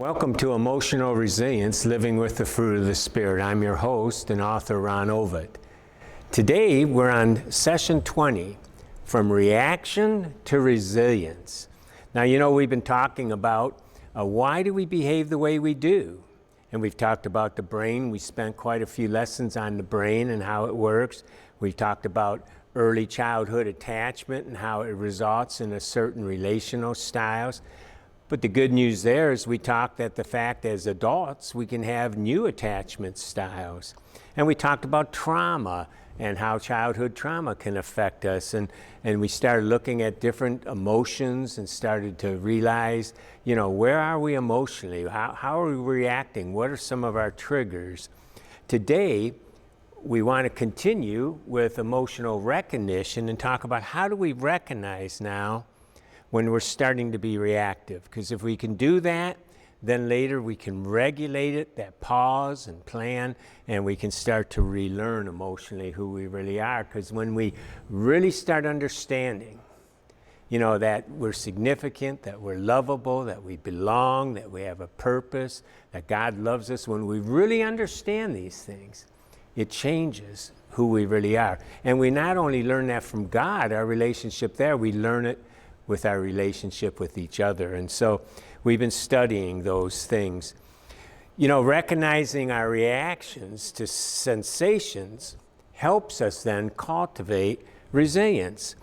Welcome to Emotional Resilience, Living with the Fruit of the Spirit. I'm your host and author, Ron Ovitt. Today, we're on session 20, From Reaction to Resilience. Now, you know, we've been talking about why do we behave the way we do? And we've talked about the brain. We spent quite a few lessons on the brain and how it works. We've talked about early childhood attachment and how it results in a certain relational styles. But the good news there is we talked at the fact as adults we can have new attachment styles. And we talked about trauma and how childhood trauma can affect us. And we started looking at different emotions and started to realize, you know, where are we emotionally? How are we reacting? What are some of our triggers? Today, we want to continue with emotional recognition and talk about how do we recognize now when we're starting to be reactive. Because if we can do that, then later we can regulate it, that pause and plan, and we can start to relearn emotionally who we really are. Because when we really start understanding, you know, that we're significant, that we're lovable, that we belong, that we have a purpose, that God loves us, when we really understand these things, it changes who we really are. And we not only learn that from God, our relationship there, we learn it with our relationship with each other. And so we've been studying those things. You know, recognizing our reactions to sensations helps us then cultivate resilience.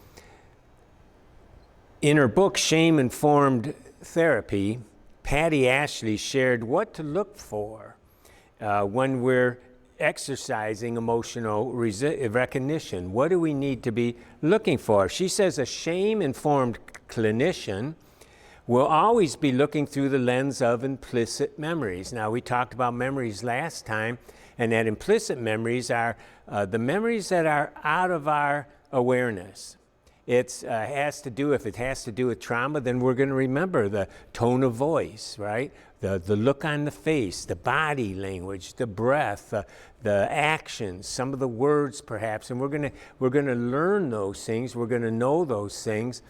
In her book, Shame-Informed Therapy, Patty Ashley shared what to look for when we're exercising emotional recognition. What do we need to be looking for? She says a shame-informed clinician will always be looking through the lens of implicit memories. Now, we talked about memories last time, and that implicit memories are the memories that are out of our awareness. It has to do, if it has to do with trauma, then we're going to remember the tone of voice, right? The look on the face, the body language, the breath, the actions, some of the words perhaps, and we're going to learn those things. We're going to know those things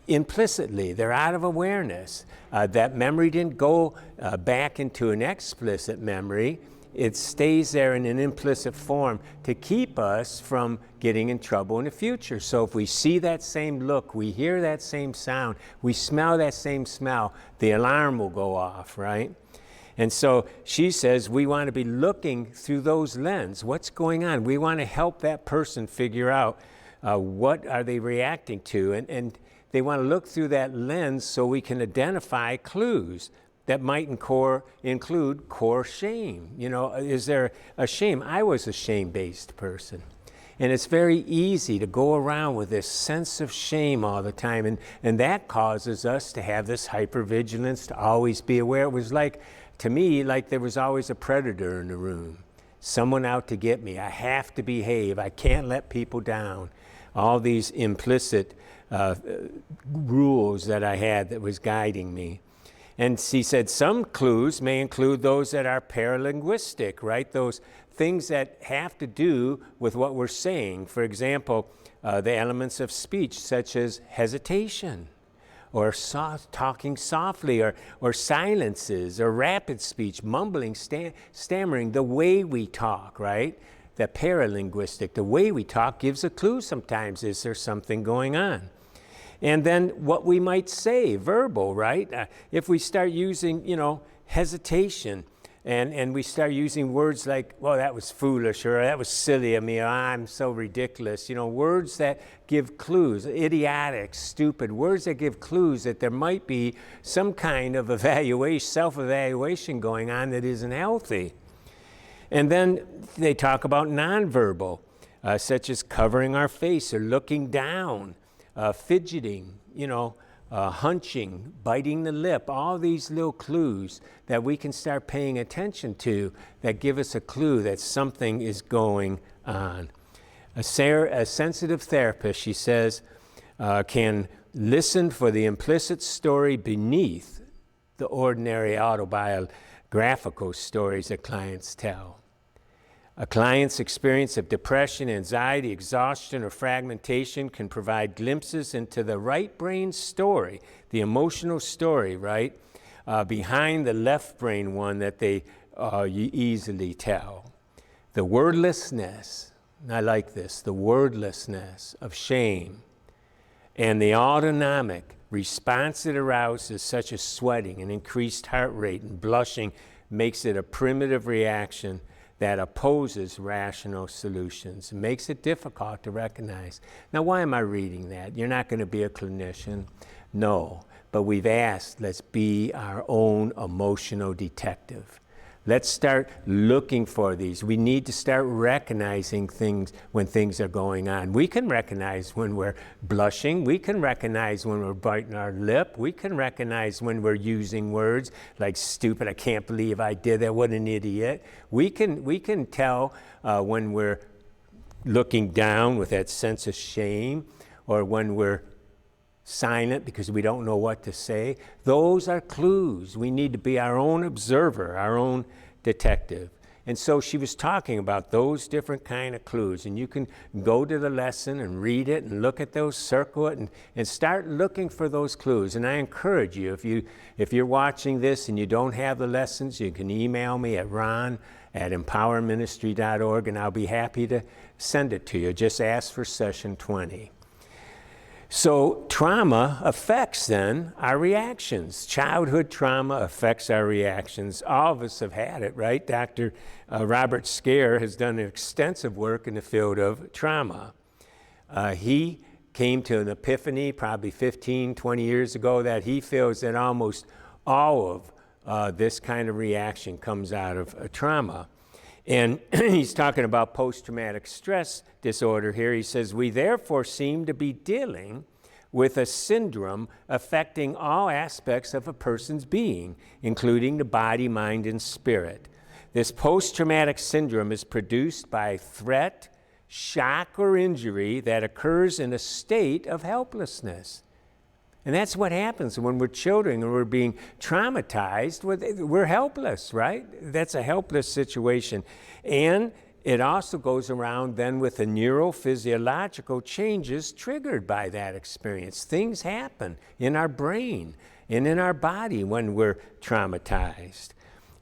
implicitly. They're out of awareness. That memory didn't go back into an explicit memory. It stays there in an implicit form to keep us from getting in trouble in the future. So if we see that same look, we hear that same sound, we smell that same smell, the alarm will go off, right? And so she says we want to be looking through those lenses. What's going on? We want to help that person figure out what are they reacting to. And they want to look through that lens so we can identify clues that might include core shame. You know, is there a shame? I was a shame-based person. And it's very easy to go around with this sense of shame all the time. And that causes us to have this hypervigilance, to always be aware. It was like, to me, like there was always a predator in the room. Someone out to get me. I have to behave. I can't let people down. All these implicit rules that I had that was guiding me. And she said some clues may include those that are paralinguistic, right? Those things that have to do with what we're saying. For example, the elements of speech such as hesitation, or talking softly, or silences, or rapid speech, mumbling, stammering, the way we talk, right? The paralinguistic, the way we talk gives a clue sometimes. Is there something going on? And then what we might say, verbal, right? If we start using, you know, hesitation, and we start using words like, well, that was foolish, or that was silly of me, or I'm so ridiculous. You know, words that give clues, idiotic, stupid, words that give clues that there might be some kind of evaluation, self-evaluation going on that isn't healthy. And then they talk about nonverbal, such as covering our face or looking down. Fidgeting, you know, hunching, biting the lip, all these little clues that we can start paying attention to that give us a clue that something is going on. A sensitive therapist, she says, can listen for the implicit story beneath the ordinary autobiographical stories that clients tell. A client's experience of depression, anxiety, exhaustion, or fragmentation can provide glimpses into the right brain story, the emotional story, right, behind the left brain one that you easily tell. The wordlessness, and I like this, the wordlessness of shame, and the autonomic response it arouses, such as sweating and increased heart rate and blushing, makes it a primitive reaction that opposes rational solutions. It makes it difficult to recognize. Now, why am I reading that? You're not going to be a clinician. No, but we've asked, let's be our own emotional detective. Let's start looking for these. We need to start recognizing things when things are going on. We can recognize when we're blushing. We can recognize when we're biting our lip. We can recognize when we're using words like stupid, I can't believe I did that, what an idiot. We can tell when we're looking down with that sense of shame, or when we're silent because we don't know what to say. Those are clues. We need to be our own observer, our own detective. And so she was talking about those different kind of clues, and you can go to the lesson and read it and look at those, circle it, and start looking for those clues. And I encourage you, if you're watching this and you don't have the lessons, you can email me at ron@empowerministry.org, and I'll be happy to send it to you. Just ask for session 20. So trauma affects then our reactions. Childhood trauma affects our reactions. All of us have had it, right? Dr. Robert Scare has done extensive work in the field of trauma. He came to an epiphany probably 15, 20 years ago that he feels that almost all of this kind of reaction comes out of trauma. And he's talking about post-traumatic stress disorder here. He says, we therefore seem to be dealing with a syndrome affecting all aspects of a person's being, including the body, mind, and spirit. This post-traumatic syndrome is produced by threat, shock, or injury that occurs in a state of helplessness. And that's what happens when we're children and we're being traumatized. We're helpless, right? That's a helpless situation. And it also goes around then with the neurophysiological changes triggered by that experience. Things happen in our brain and in our body when we're traumatized.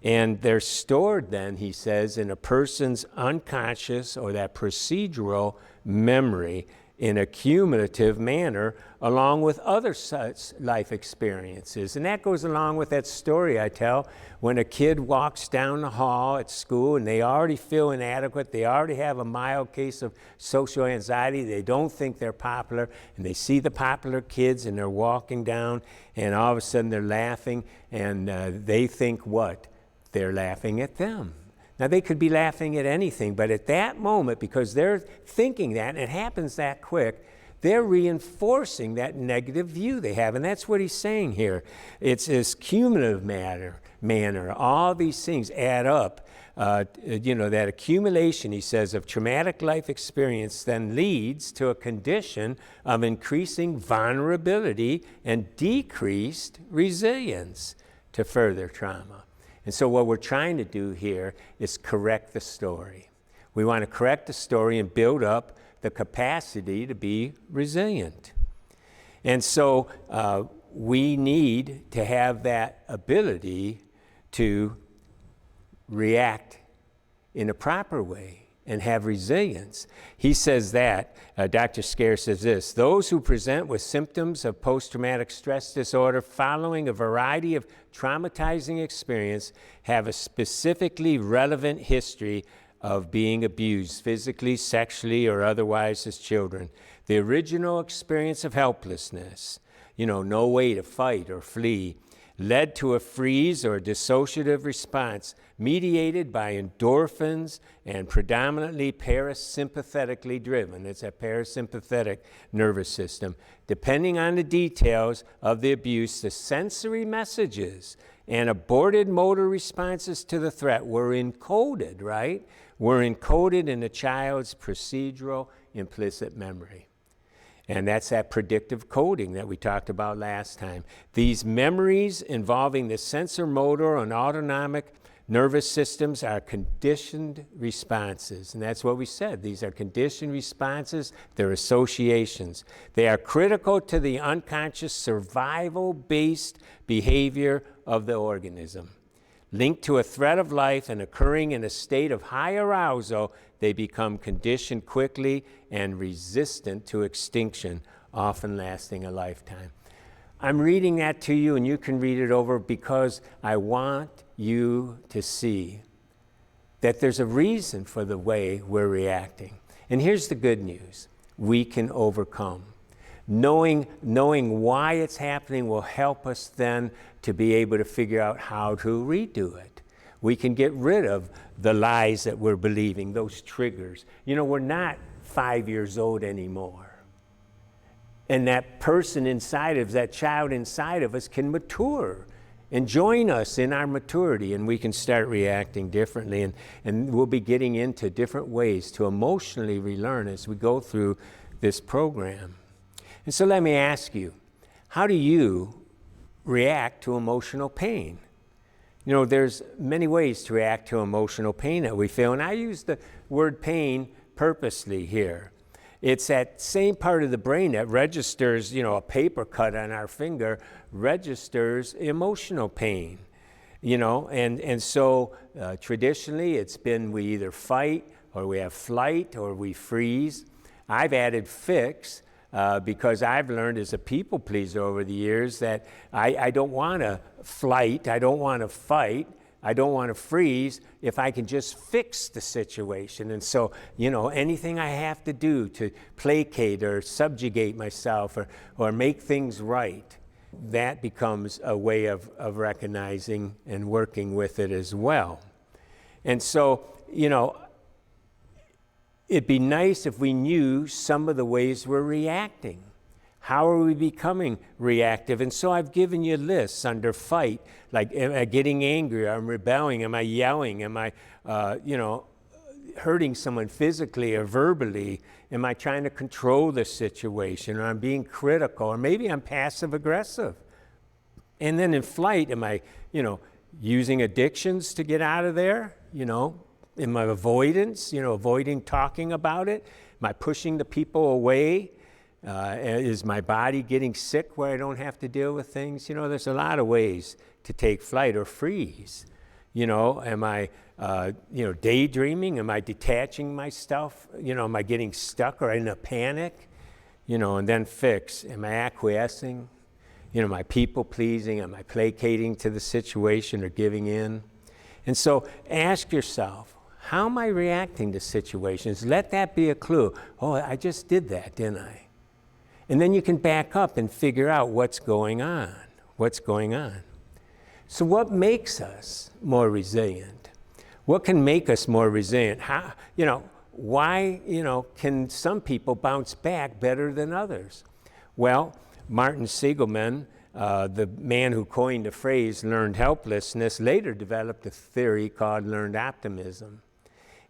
And they're stored then, he says, in a person's unconscious or that procedural memory in a cumulative manner, along with other such life experiences. And that goes along with that story I tell when a kid walks down the hall at school and they already feel inadequate, they already have a mild case of social anxiety, they don't think they're popular, and they see the popular kids and they're walking down, and all of a sudden they're laughing, and they think what? They're laughing at them. Now, they could be laughing at anything, but at that moment, because they're thinking that, and it happens that quick, they're reinforcing that negative view they have. And that's what he's saying here. It's this cumulative manner. All these things add up. That accumulation, he says, of traumatic life experience then leads to a condition of increasing vulnerability and decreased resilience to further trauma. And so what we're trying to do here is correct the story. We want to correct the story and build up the capacity to be resilient. And so we need to have that ability to react in a proper way and have resilience. He says that, Dr. Scare says this, those who present with symptoms of post-traumatic stress disorder following a variety of traumatizing experience have a specifically relevant history of being abused physically, sexually, or otherwise as children. The original experience of helplessness, no way to fight or flee, led to a freeze or dissociative response mediated by endorphins and predominantly parasympathetically driven. It's a parasympathetic nervous system. Depending on the details of the abuse, the sensory messages and aborted motor responses to the threat were encoded, right? Were encoded in the child's procedural implicit memory. And that's that predictive coding that we talked about last time. These memories involving the sensor motor and autonomic nervous systems are conditioned responses. And that's what we said. These are conditioned responses. They're associations. They are critical to the unconscious survival-based behavior of the organism. Linked to a threat of life and occurring in a state of high arousal, they become conditioned quickly and resistant to extinction, often lasting a lifetime. I'm reading that to you, and you can read it over because I want you to see that there's a reason for the way we're reacting. And here's the good news. We can overcome. Knowing why it's happening will help us then to be able to figure out how to redo it. We can get rid of the lies that we're believing, those triggers. You know, we're not 5 years old anymore. And that person inside of us, that child inside of us can mature and join us in our maturity, and we can start reacting differently. And we'll be getting into different ways to emotionally relearn as we go through this program. And so let me ask you, how do you react to emotional pain? You know, there's many ways to react to emotional pain that we feel, and I use the word pain purposely here. It's that same part of the brain that registers, you know, a paper cut on our finger registers emotional pain, you know, and so traditionally it's been we either fight or we have flight or we freeze. I've added fix because I've learned as a people pleaser over the years that I don't want to flight, I don't want to fight, I don't want to freeze if I can just fix the situation. And so, you know, anything I have to do to placate or subjugate myself or make things right, that becomes a way of recognizing and working with it as well. And so, you know, it'd be nice if we knew some of the ways we're reacting. How are we becoming reactive? And so I've given you lists under fight, like am I getting angry? Am I rebelling? Am I yelling? Am I, hurting someone physically or verbally? Am I trying to control the situation? Or I'm being critical? Or maybe I'm passive aggressive. And then in flight, am I, using addictions to get out of there? Am I avoidance, avoiding talking about it? Am I pushing the people away? Is my body getting sick where I don't have to deal with things? There's a lot of ways to take flight or freeze. Am I, daydreaming? Am I detaching myself? Am I getting stuck or in a panic? And then fix. Am I acquiescing? Am I people pleasing? Am I placating to the situation or giving in? And so ask yourself, how am I reacting to situations? Let that be a clue. Oh, I just did that, didn't I? And then you can back up and figure out what's going on. What's going on? So what makes us more resilient? What can make us more resilient? How, why, can some people bounce back better than others? Well, Martin Seligman, the man who coined the phrase learned helplessness, later developed a theory called learned optimism.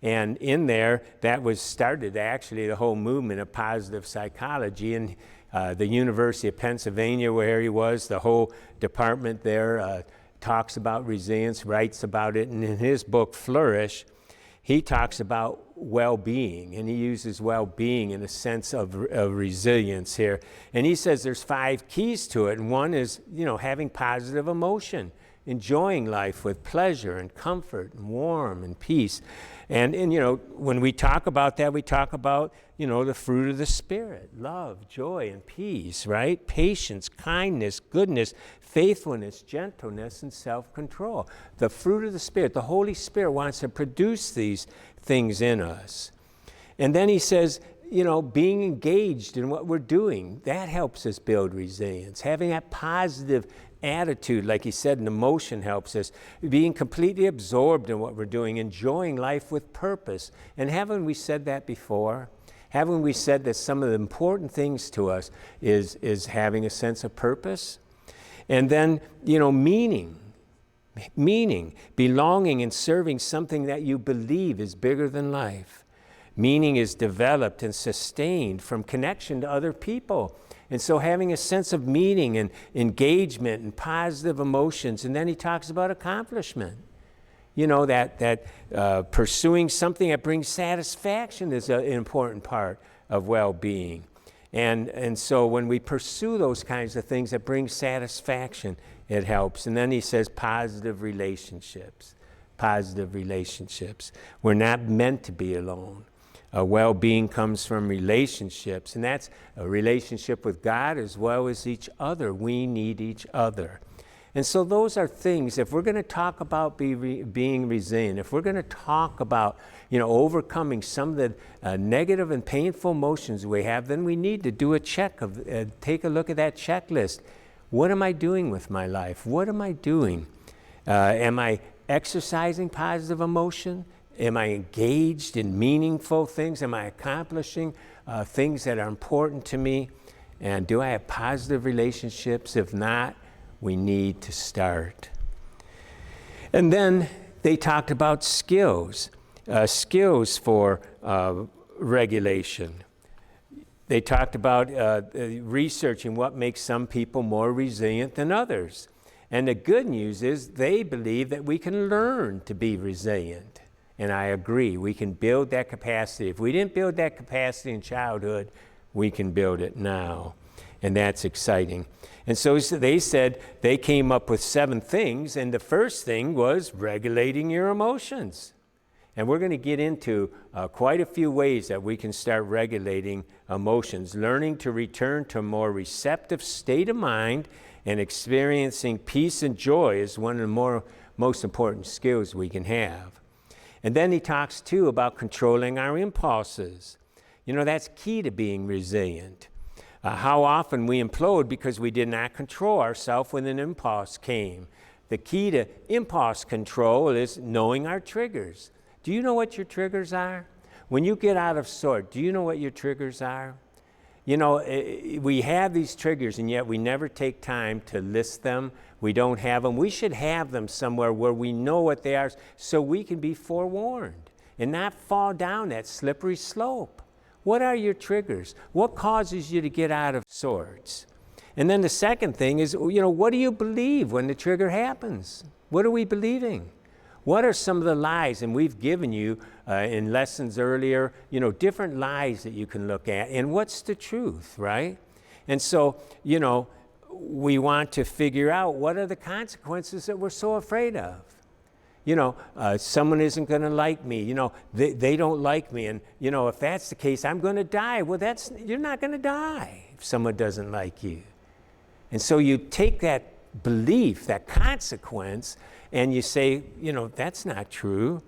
And in there, that was started actually the whole movement of positive psychology. And the University of Pennsylvania, where he was, the whole department there talks about resilience, writes about it. And in his book, Flourish, he talks about well-being, and he uses well-being in a sense of resilience here. And he says there's 5 keys to it, and one is, having positive emotion, enjoying life with pleasure and comfort and warmth and peace. And when we talk about that, we talk about, the fruit of the Spirit, love, joy, and peace, right? Patience, kindness, goodness, faithfulness, gentleness, and self-control. The fruit of the Spirit, the Holy Spirit wants to produce these things in us. And then he says, being engaged in what we're doing, that helps us build resilience. Having that positive attitude, like he said, and emotion helps us. Being completely absorbed in what we're doing, enjoying life with purpose. And haven't we said that before? Haven't we said that some of the important things to us is having a sense of purpose? And then, meaning, belonging and serving something that you believe is bigger than life. Meaning is developed and sustained from connection to other people. And so having a sense of meaning and engagement and positive emotions. And then he talks about accomplishment. You know, that pursuing something that brings satisfaction is an important part of well-being. And so when we pursue those kinds of things that bring satisfaction, it helps. And then he says positive relationships. Positive relationships. We're not meant to be alone. Well-being comes from relationships, and that's a relationship with God as well as each other. We need each other. And so those are things, if we're going to talk about being resilient, if we're going to talk about, overcoming some of the negative and painful emotions we have, then we need to do a check take a look at that checklist. What am I doing with my life? What am I doing? Am I exercising positive emotion? Am I engaged in meaningful things? Am I accomplishing things that are important to me? And do I have positive relationships? If not, we need to start. And then they talked about skills for regulation. They talked about researching what makes some people more resilient than others. And the good news is they believe that we can learn to be resilient. And I agree, we can build that capacity. If we didn't build that capacity in childhood, we can build it now. And that's exciting. And so they said they came up with 7 things, and the first thing was regulating your emotions. And we're going to get into quite a few ways that we can start regulating emotions, learning to return to a more receptive state of mind, and experiencing peace and joy is one of the most important skills we can have. And then he talks too about controlling our impulses. That's key to being resilient. How often we implode because we did not control ourselves when an impulse came. The key to impulse control is knowing our triggers. Do you know what your triggers are? When you get out of sort, do you know what your triggers are? We have these triggers, and yet we never take time to list them. We don't have them. We should have them somewhere where we know what they are so we can be forewarned and not fall down that slippery slope. What are your triggers? What causes you to get out of sorts? And then the second thing is, what do you believe when the trigger happens? What are we believing? What are some of the lies? And we've given you in lessons earlier, different lies that you can look at. And what's the truth, right? And so, we want to figure out what are the consequences that we're so afraid of. Someone isn't going to like me. They don't like me. And, if that's the case, I'm going to die. Well, you're not going to die if someone doesn't like you. And so you take that belief, that consequence, and you say, that's not true.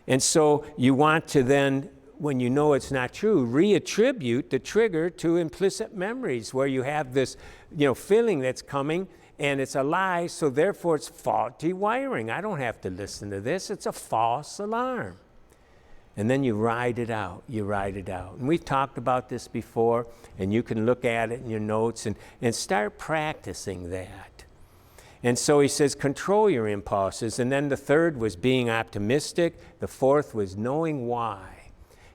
And so you want to then, when you know it's not true, reattribute the trigger to implicit memories where you have this, feeling that's coming and it's a lie, so therefore it's faulty wiring. I don't have to listen to this. It's a false alarm. And then you ride it out. And we've talked about this before, and you can look at it in your notes and start practicing that. And so he says, control your impulses. And then the third was being optimistic. The fourth was knowing why.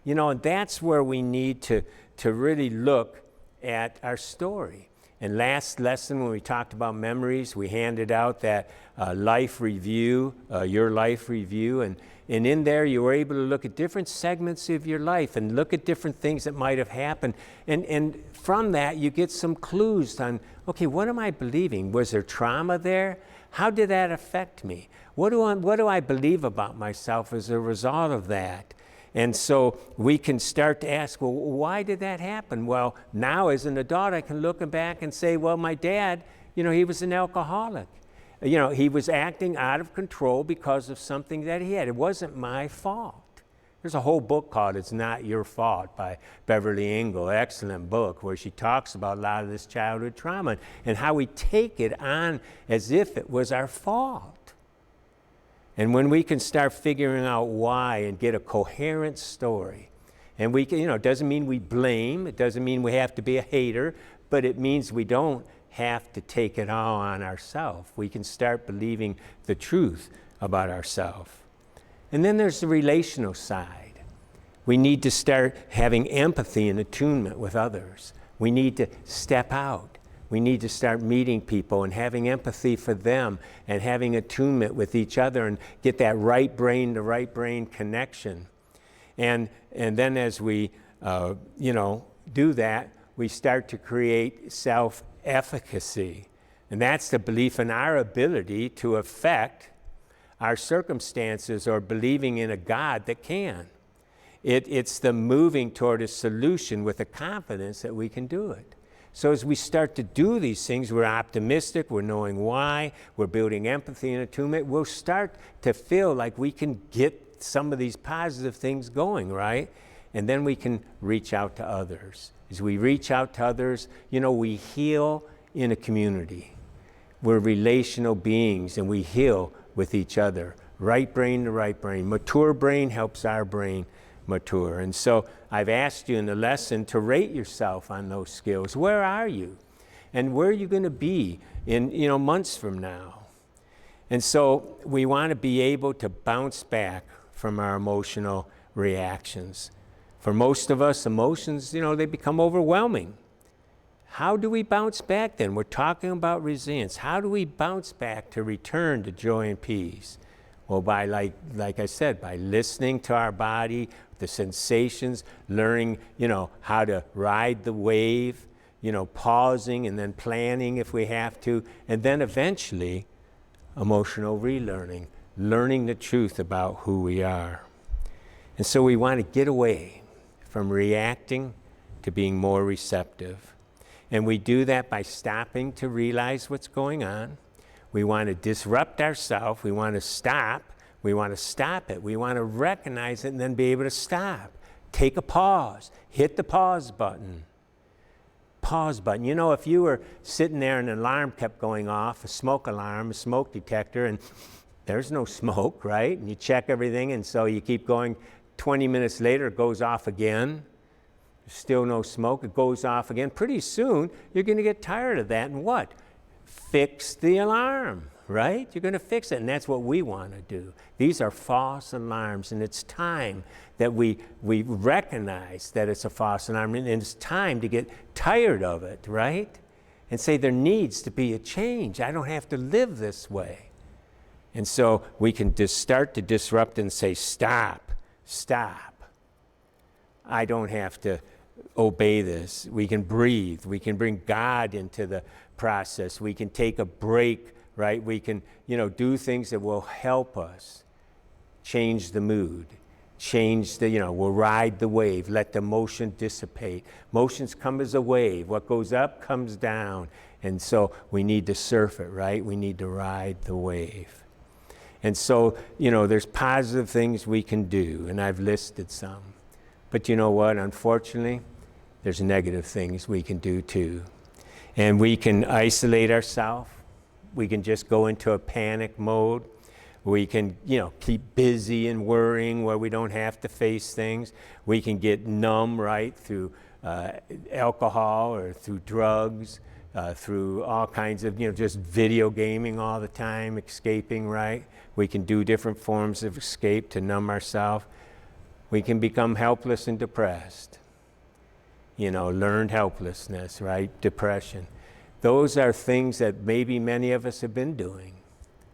And that's where we need to really look at our story. And last lesson, when we talked about memories, we handed out that life review, your life review. And in there, you were able to look at different segments of your life and look at different things that might have happened. And from that, you get some clues on, okay, what am I believing? Was there trauma there? How did that affect me? What do I believe about myself as a result of that? And so we can start to ask, well, why did that happen? Well, now as an adult, I can look back and say, well, my dad, he was an alcoholic. He was acting out of control because of something that he had. It wasn't my fault. There's a whole book called It's Not Your Fault by Beverly Engel, excellent book, where she talks about a lot of this childhood trauma and how we take it on as if it was our fault. And when we can start figuring out why and get a coherent story, and we can, it doesn't mean we blame, it doesn't mean we have to be a hater, but it means we don't have to take it all on ourselves. We can start believing the truth about ourselves. And then there's the relational side. We need to start having empathy and attunement with others. We need to step out. We need to start meeting people and having empathy for them and having attunement with each other and get that right brain to right brain connection. And then as we, do that, we start to create self-efficacy. And that's the belief in our ability to affect our circumstances or believing in a God that can. It's the moving toward a solution with the confidence that we can do it. So as we start to do these things, we're optimistic, we're knowing why, we're building empathy and attunement, we'll start to feel like we can get some of these positive things going, right? And then we can reach out to others. As we reach out to others, we heal in a community. We're relational beings and we heal with each other. Right brain to right brain. Mature brain helps our brain mature. And so I've asked you in the lesson to rate yourself on those skills. Where are you? And where are you going to be in months from now? And so we want to be able to bounce back from our emotional reactions. For most of us, emotions, they become overwhelming. How do we bounce back then? We're talking about resilience. How do we bounce back to return to joy and peace? Well, by, like I said, by listening to our body, the sensations, learning, how to ride the wave, pausing and then planning if we have to, and then eventually emotional relearning, learning the truth about who we are. And so we want to get away from reacting to being more receptive. And we do that by stopping to realize what's going on. We want to disrupt ourselves. We want to stop. We want to stop it. We want to recognize it and then be able to stop. Take a pause. Hit the pause button. Pause button. If you were sitting there and an alarm kept going off, a smoke alarm, a smoke detector, and there's no smoke, right? And you check everything, and so you keep going. 20 minutes later, it goes off again. There's still no smoke. It goes off again. Pretty soon, you're going to get tired of that. And what? Fix the alarm, right? You're going to fix it. And that's what we want to do. These are false alarms. And it's time that we recognize that it's a false alarm. And it's time to get tired of it, right? And say there needs to be a change. I don't have to live this way. And so we can just start to disrupt and say, stop. I don't have to obey this. We can breathe. We can bring God into the process. We can take a break, right? We can, do things that will help us change the mood, we'll ride the wave, let the emotion dissipate. Emotions come as a wave. What goes up comes down. And so we need to surf it, right? We need to ride the wave. And so, there's positive things we can do, and I've listed some. But you know what? Unfortunately, there's negative things we can do too. And we can isolate ourselves. We can just go into a panic mode. We can, keep busy and worrying where we don't have to face things. We can get numb, right, through alcohol or through drugs, through all kinds of, just video gaming all the time, escaping, right? We can do different forms of escape to numb ourselves. We can become helpless and depressed. Learned helplessness, right? Depression. Those are things that maybe many of us have been doing,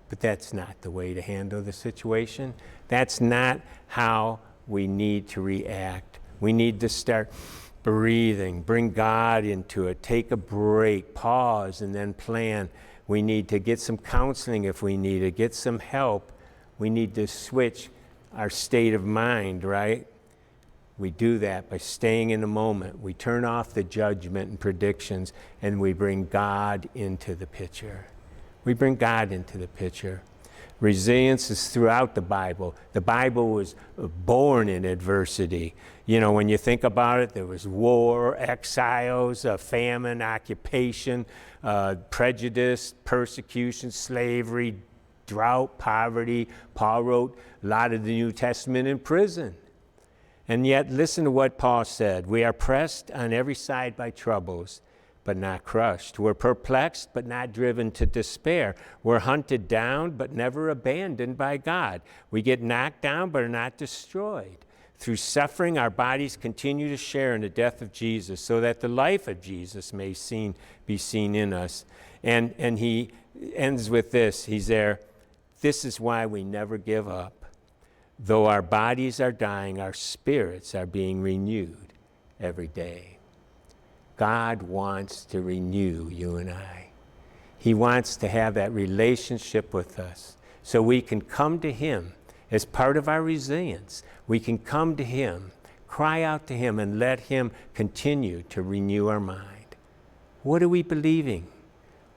but that's not the way to handle the situation. That's not how we need to react. We need to start breathing, bring God into it, take a break, pause, and then plan. We need to get some counseling if we need it, get some help. We need to switch our state of mind, right? We do that by staying in the moment. We turn off the judgment and predictions, and we bring God into the picture. We bring God into the picture. Resilience is throughout the Bible. The Bible was born in adversity. When you think about it, there was war, exiles, famine, occupation, prejudice, persecution, slavery, drought, poverty. Paul wrote a lot of the New Testament in prison. And yet, listen to what Paul said. We are pressed on every side by troubles, but not crushed. We're perplexed, but not driven to despair. We're hunted down, but never abandoned by God. We get knocked down, but are not destroyed. Through suffering, our bodies continue to share in the death of Jesus so that the life of Jesus may be seen in us. And he ends with this. He's there. This is why we never give up. Though our bodies are dying, our spirits are being renewed every day. God wants to renew you and I. He wants to have that relationship with us so we can come to him as part of our resilience. We can come to him, cry out to him, and let him continue to renew our mind. What are we believing?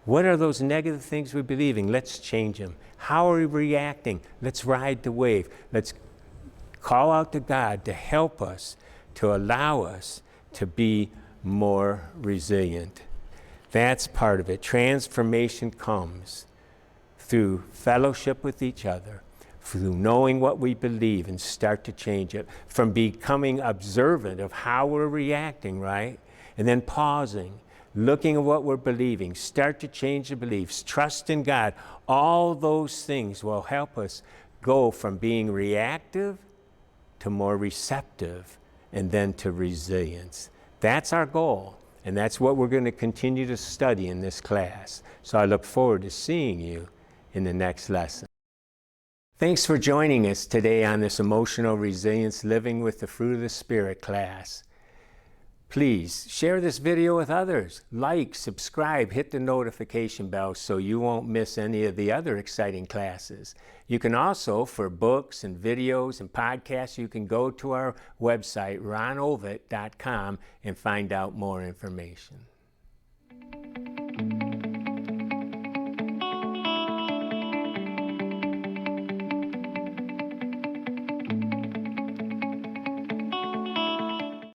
What are those negative things we're believing? Let's change them. How are we reacting? Let's ride the wave. Let's call out to God to help us, to allow us to be more resilient. That's part of it. Transformation comes through fellowship with each other, through knowing what we believe and start to change it, from becoming observant of how we're reacting, right? And then pausing, looking at what we're believing, start to change the beliefs, trust in God. All those things will help us go from being reactive to more receptive and then to resilience. That's our goal, and that's what we're going to continue to study in this class. So I look forward to seeing you in the next lesson. Thanks for joining us today on this Emotional Resilience Living with the Fruit of the Spirit class. Please share this video with others. Like, subscribe, hit the notification bell so you won't miss any of the other exciting classes. You can also, for books and videos and podcasts, you can go to our website, ronovitt.com, and find out more information.